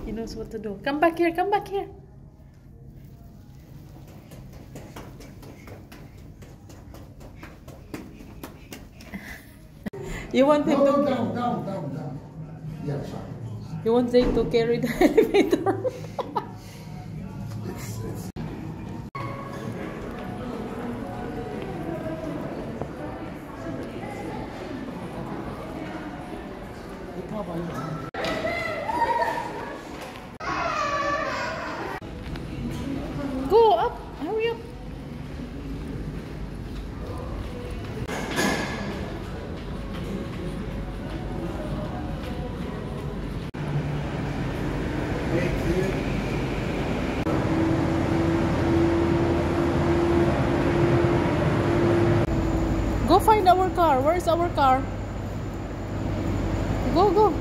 He knows what to do. Come back here, come back here. You want him to... Down. Yeah, sorry. You want Zay to carry the elevator? Go up! Hurry up! Go find our car. Where's our car? Go.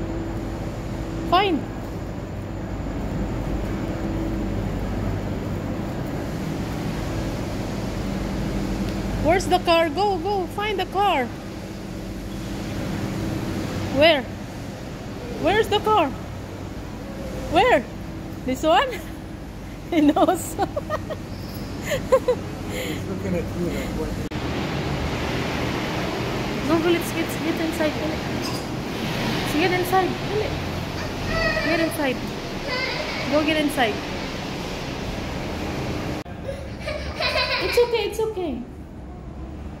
Find. Where's the car? Go. Find the car. Where? Where's the car? Where? This one? He knows. He's looking at you like what? Go, let's get inside. Let's get inside. Get inside. Go get inside. It's okay.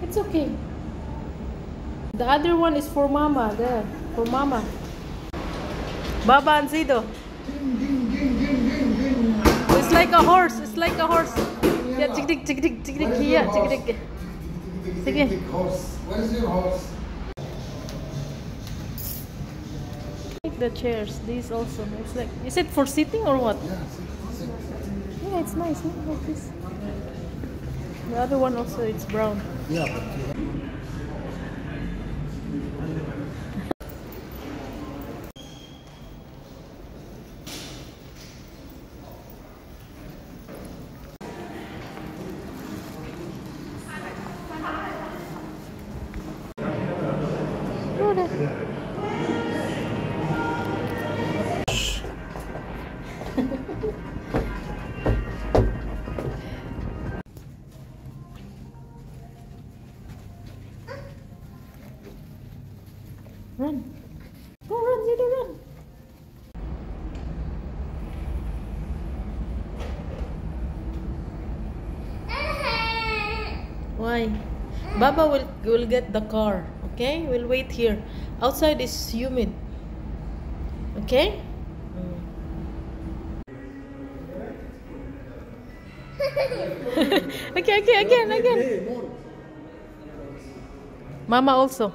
It's okay. The other one is for Mama. There. For Mama. Baba and Zido. It's like a horse. Yeah, tick. Yeah, tick. Horse. Where's your horse? The chairs, these also. It's like, is it for sitting or what? Yeah, sit. Yeah, it's nice. Look like this. The other one also, it's brown. Yeah, but Run. Go run, Zido, run. Why? Baba will get the car, okay? We'll wait here. Outside is humid. Okay? Okay, again. Mama also.